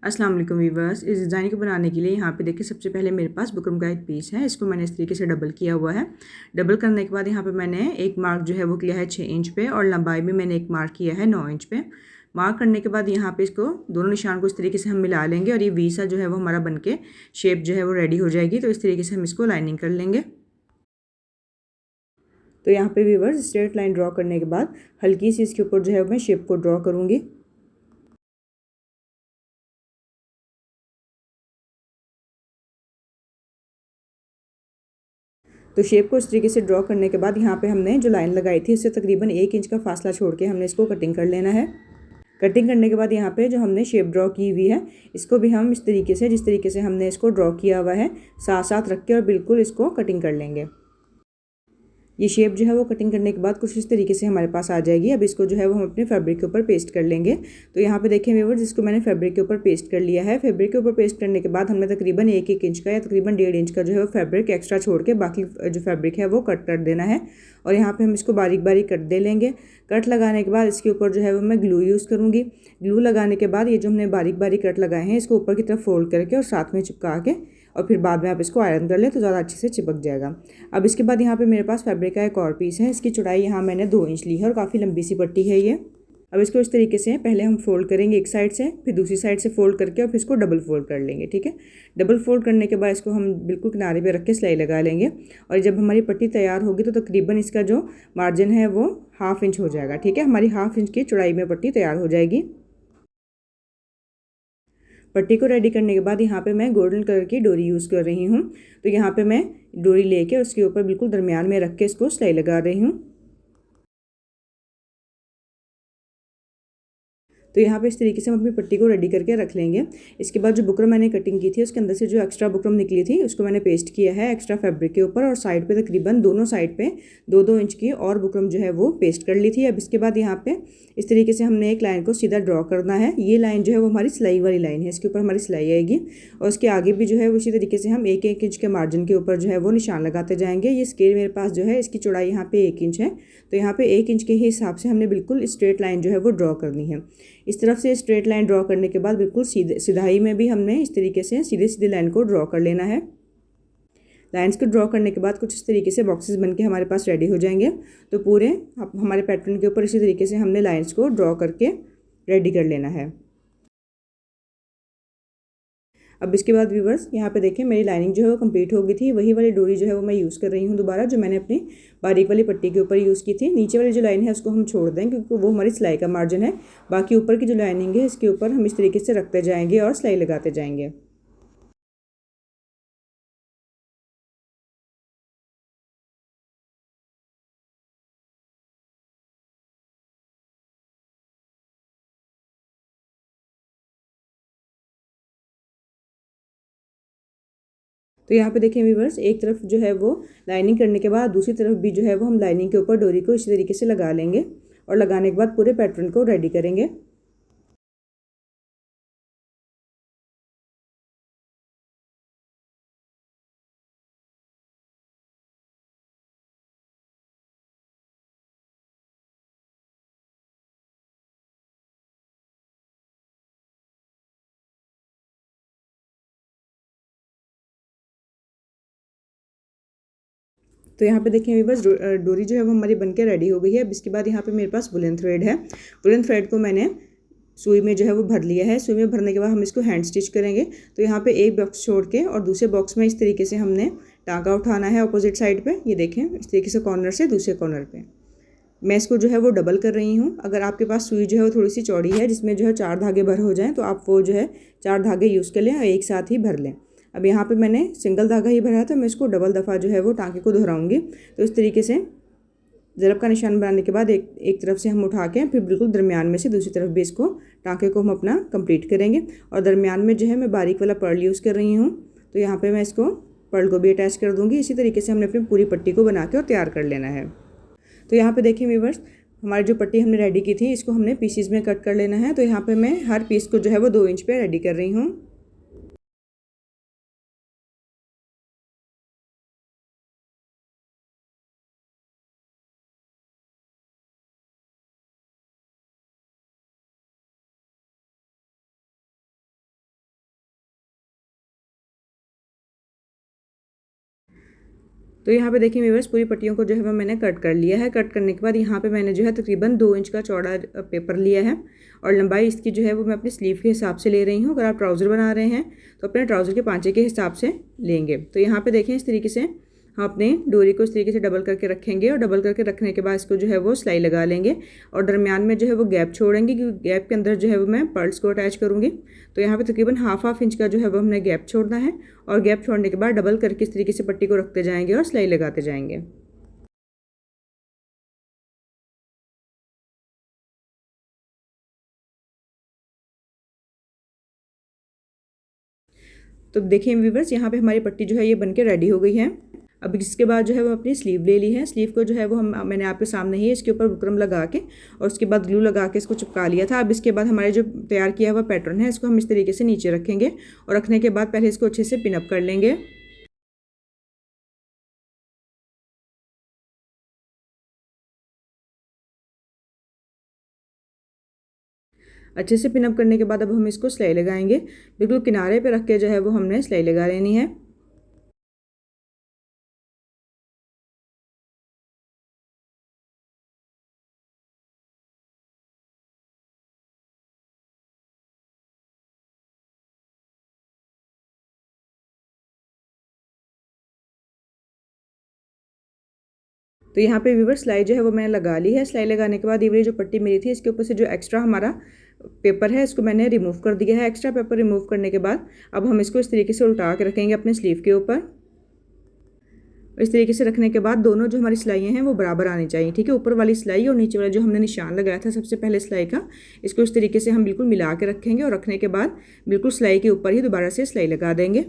अस्सलाम वालेकुम वीवर्स। इस डिज़ाइन को बनाने के लिए यहाँ पे देखिए सबसे पहले मेरे पास बुकरम का एक पीस है। इसको मैंने इस तरीके से डबल किया हुआ है। डबल करने के बाद यहाँ पे मैंने एक मार्क जो है वो किया है 6 इंच पे और लंबाई में मैंने एक मार्क किया है 9 इंच पे। मार्क करने के बाद यहाँ पे इसको दोनों निशान को इस तरीके से हम मिला लेंगे और ये वी सा जो है वो हमारा बन के शेप जो है वो रेडी हो जाएगी। तो इस तरीके से हम इसको लाइनिंग कर लेंगे। तो यहाँ पे वीवर्स स्ट्रेट लाइन ड्रॉ करने के बाद हल्की सी इसके ऊपर जो है मैं शेप को ड्रॉ करूँगी। तो शेप को इस तरीके से ड्रॉ करने के बाद यहाँ पे हमने जो लाइन लगाई थी उससे तकरीबन 1 इंच का फासला छोड़ के हमने इसको कटिंग कर लेना है। कटिंग करने के बाद यहाँ पे जो हमने शेप ड्रॉ की हुई है इसको भी हम इस तरीके से जिस तरीके से हमने इसको ड्रॉ किया हुआ है साथ साथ रख के और बिल्कुल इसको कटिंग कर लेंगे। ये शेप जो है वो कटिंग करने के बाद कुछ इस तरीके से हमारे पास आ जाएगी। अब इसको जो है वो हम अपने फैब्रिक के ऊपर पेस्ट कर लेंगे। तो यहाँ पे देखें व्यूअर्स, जिसको मैंने फैब्रिक के ऊपर पेस्ट कर लिया है। फैब्रिक के ऊपर पेस्ट करने के बाद हमने तकरीबन 1-1 इंच का या तकरीबन 1.5 इंच का जो है वो फैब्रिक एक्स्ट्रा छोड़ के बाकी जो फैब्रिक है वो कट कर देना है। और यहाँ पर हम इसको बारीक बारीक कट दे लेंगे। कट लगाने के बाद इसके ऊपर जो है वो मैं ग्लू यूज़ करूँगी। ग्लू लगाने के बाद ये जो हमने बारीक बारीक कट लगाए हैं इसको ऊपर की तरफ फोल्ड करके और साथ में चिपका के और फिर बाद में आप इसको आयरन कर लें तो ज़्यादा अच्छे से चिपक जाएगा। अब इसके बाद यहाँ पे मेरे पास फैब्रिक का एक और पीस है। इसकी चौड़ाई यहाँ मैंने 2 इंच ली है और काफ़ी लंबी सी पट्टी है ये। अब इसको इस तरीके से पहले हम फोल्ड करेंगे एक साइड से, फिर दूसरी साइड से फोल्ड करके और फिर इसको डबल फोल्ड कर लेंगे। ठीक है, डबल फोल्ड करने के बाद इसको हम बिल्कुल किनारे पे रख के सिलाई लगा लेंगे। और जब हमारी पट्टी तैयार होगी तो तकरीबन इसका जो मार्जिन है वो 1/2 इंच हो जाएगा। ठीक है, हमारी 1/2 इंच की चौड़ाई में पट्टी तैयार हो जाएगी। पट्टी को रेडी करने के बाद यहाँ पे मैं गोल्डन कलर की डोरी यूज़ कर रही हूँ। तो यहाँ पे मैं डोरी लेके उसके ऊपर बिल्कुल दरमियान में रख के इसको सिलाई लगा रही हूँ। तो यहाँ पे इस तरीके से हम अपनी पट्टी को रेडी करके रख लेंगे। इसके बाद जो बुकरम मैंने कटिंग की थी उसके अंदर से जो एक्स्ट्रा बुकरम निकली थी उसको मैंने पेस्ट किया है एक्स्ट्रा फैब्रिक के ऊपर और साइड पे तकरीबन दोनों साइड पे 2-2 इंच की और बुकरम जो है वो पेस्ट कर ली थी। अब इसके बाद यहाँ पे इस तरीके से हमने एक लाइन को सीधा ड्रॉ करना है। ये लाइन जो है वो हमारी सिलाई वाली लाइन है, इसके ऊपर हमारी सिलाई आएगी और उसके आगे भी जो है उसी तरीके से हम 1-1 इंच के मार्जिन के ऊपर जो है वो निशान लगाते जाएंगे। ये स्केल मेरे पास जो है इसकी चौड़ाई यहाँ पे 1 इंच है, तो यहाँ पे 1 इंच के ही हिसाब से हमने बिल्कुल स्ट्रेट लाइन जो है वो ड्रॉ करनी है। इस तरफ से स्ट्रेट लाइन ड्रॉ करने के बाद बिल्कुल सीधे सिधाई में भी हमने इस तरीके से सीधे सीधे लाइन को ड्रॉ कर लेना है। लाइन्स को ड्रॉ करने के बाद कुछ इस तरीके से बॉक्सेस बनके हमारे पास रेडी हो जाएंगे। तो पूरे हमारे पैटर्न के ऊपर इसी तरीके से हमने लाइन्स को ड्रॉ करके रेडी कर लेना है। अब इसके बाद व्यूवर्स यहाँ पे देखें मेरी लाइनिंग जो है वो कंप्लीट हो गई थी। वही वाली डोरी जो है वो मैं यूज़ कर रही हूँ दोबारा, जो मैंने अपनी बारीक वाली पट्टी के ऊपर यूज़ की थी। नीचे वाली जो लाइन है उसको हम छोड़ दें क्योंकि वो हमारी सिलाई का मार्जिन है। बाकी ऊपर की जो लाइनिंग है इसके ऊपर हम इस तरीके से रखते जाएंगे और सिलाई लगाते जाएंगे। तो यहाँ पे देखें व्यूवर्स, एक तरफ जो है वो लाइनिंग करने के बाद दूसरी तरफ भी जो है वो हम लाइनिंग के ऊपर डोरी को इसी तरीके से लगा लेंगे और लगाने के बाद पूरे पैटर्न को रेडी करेंगे। तो यहाँ पे देखिए व्यूवर्स, डोरी जो है वो हमारी बनके रेडी हो गई है। अब इसके बाद यहाँ पे मेरे पास वुलन थ्रेड है। वुलन थ्रेड को मैंने सुई में जो है वो भर लिया है। सुई में भरने के बाद हम इसको हैंड स्टिच करेंगे। तो यहाँ पे एक बॉक्स छोड़ के और दूसरे बॉक्स में इस तरीके से हमने टाँका उठाना है अपोजिट साइड पे। ये देखें इस तरीके से कॉर्नर से दूसरे कॉर्नर पे मैं इसको जो है वो डबल कर रही हूँ। अगर आपके पास सुई जो है वो थोड़ी सी चौड़ी है जिसमें जो है 4 धागे भर हो जाएँ तो आप वो जो है 4 धागे यूज़ कर लें और एक साथ ही भर लें। अब यहाँ पे मैंने सिंगल धागा ही भरा है तो मैं इसको डबल दफ़ा जो है वो टाँके को दोहराऊँगी। तो इस तरीके से ज़रब का निशान बनाने के बाद एक तरफ से हम उठा के फिर बिल्कुल दरमियान में से दूसरी तरफ भी इसको टाँके को हम अपना कंप्लीट करेंगे। और दरमियान में जो है मैं बारीक वाला पर्ल यूज़ कर रही हूँ। तो यहाँ पे मैं इसको पर्ल को भी अटैच कर दूँगी। इसी तरीके से हमने अपनी पूरी पट्टी को बना के और तैयार कर लेना है। तो यहाँ पे देखिए व्यूअर्स, हमारी जो पट्टी हमने रेडी की थी इसको हमने पीसीज में कट कर लेना है। तो यहाँ पे मैं हर पीस को जो है वो 2 इंच पे रेडी कर रही हूँ। तो यहाँ पे देखिए व्यूअर्स पूरी पट्टियों को जो है वो मैंने कट कर लिया है। कट करने के बाद यहाँ पे मैंने जो है तकरीबन 2 इंच का चौड़ा पेपर लिया है और लंबाई इसकी जो है वो मैं अपनी स्लीव के हिसाब से ले रही हूँ। अगर आप ट्राउज़र बना रहे हैं तो अपने ट्राउज़र के पांचे के हिसाब से लेंगे। तो यहाँ पे देखें इस तरीके से हम अपने डोरी को इस तरीके से डबल करके रखेंगे और डबल करके रखने के बाद इसको जो है वो सिलाई लगा लेंगे और दरमियान में जो है वो गैप छोड़ेंगे, क्योंकि गैप के अंदर जो है वो मैं पर्ल्स को अटैच करूँगी। तो यहाँ पे तकरीबन हाफ इंच का जो है वो हमने गैप छोड़ना है और गैप छोड़ने के बाद डबल करके इस तरीके से पट्टी को रखते जाएंगे और सिलाई लगाते जाएंगे। तो देखिए व्यूअर्स यहाँ पे हमारी पट्टी जो है ये बनके रेडी हो गई है। अब इसके बाद जो है वो अपनी स्लीव ले ली है। स्लीव को जो है वो मैंने आपके सामने ही इसके ऊपर बुकरम लगा के और उसके बाद ग्लू लगा के इसको चिपका लिया था। अब इसके बाद हमारे जो तैयार किया हुआ पैटर्न है इसको हम इस तरीके से नीचे रखेंगे और रखने के बाद पहले इसको अच्छे से पिनअप कर लेंगे। अच्छे से पिनअप करने के बाद अब हम इसको सिलाई लगाएंगे। बिल्कुल किनारे पे रख के जो है वो हमने सिलाई लगा लेनी है। तो यहाँ पे व्यूअर्स सिलाई जो है वो मैंने लगा ली है। सिलाई लगाने के बाद ये जो पट्टी मेरी थी इसके ऊपर से जो एक्स्ट्रा हमारा पेपर है इसको मैंने रिमूव कर दिया है। एक्स्ट्रा पेपर रिमूव करने के बाद अब हम इसको इस तरीके से उल्टा के रखेंगे अपने स्लीव के ऊपर। इस तरीके से रखने के बाद दोनों जो हमारी सिलाइयाँ हैं वो बराबर आनी चाहिए, ठीक है। ऊपर वाली सिलाई और नीचे वाला जो हमने निशान लगाया था सबसे पहले सिलाई का, इसको इस तरीके से हम बिल्कुल मिला के रखेंगे और रखने के बाद बिल्कुल सिलाई के ऊपर ही दोबारा से सिलाई लगा देंगे।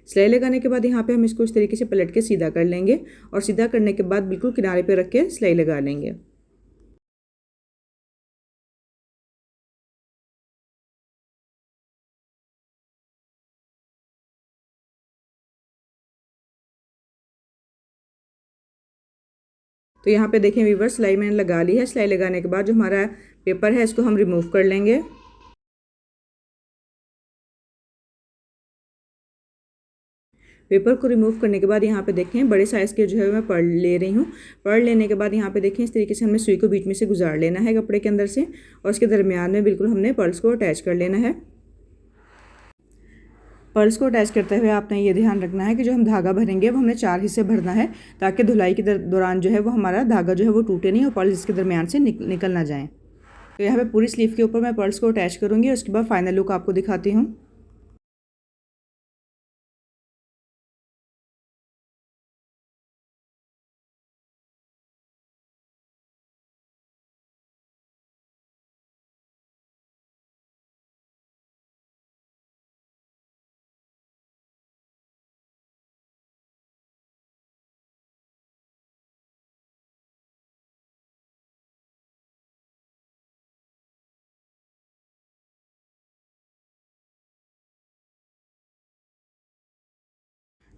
सिलाई लगाने के बाद यहाँ पे हम इसको इस तरीके से पलट के सीधा कर लेंगे और सीधा करने के बाद बिल्कुल किनारे पे रख के सिलाई लगा लेंगे। तो यहाँ पे देखें व्यूअर्स सिलाई मैंने लगा ली है। सिलाई लगाने के बाद जो हमारा पेपर है इसको हम रिमूव कर लेंगे। पेपर को रिमूव करने के बाद यहाँ पे देखें बड़े साइज़ के जो है मैं पर्ल ले रही हूँ। पर्ल लेने के बाद यहाँ पे देखें इस तरीके से हमने सुई को बीच में से गुजार लेना है कपड़े के अंदर से और इसके दरमियान में बिल्कुल हमने पर्ल्स को अटैच कर लेना है। पर्ल्स को अटैच करते हुए आपने ये ध्यान रखना है कि जो हम धागा भरेंगे वो हमने 4 हिस्से भरना है ताकि धुलाई के दौरान जो है वो हमारा धागा जो है वो टूटे नहीं और पर्ल्स इसके दरमियान से निकल ना जाए। तो यहाँ पे पूरी स्लीव के ऊपर मैं पर्ल्स को अटैच करूँगी और उसके बाद फाइनल लुक आपको दिखाती हूँ।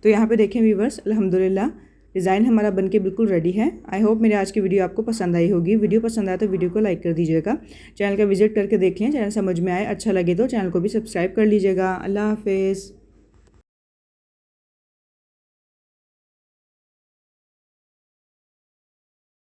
तो यहाँ पे देखें व्यूवर्स अल्हम्दुलिल्लाह डिज़ाइन हमारा बनके बिल्कुल रेडी है। आई होप मेरी आज की वीडियो आपको पसंद आई होगी। वीडियो पसंद आया तो वीडियो को लाइक कर दीजिएगा। चैनल का विजिट करके देख लें, चैनल समझ में आए अच्छा लगे तो चैनल को भी सब्सक्राइब कर लीजिएगा। अल्लाह हाफिज़।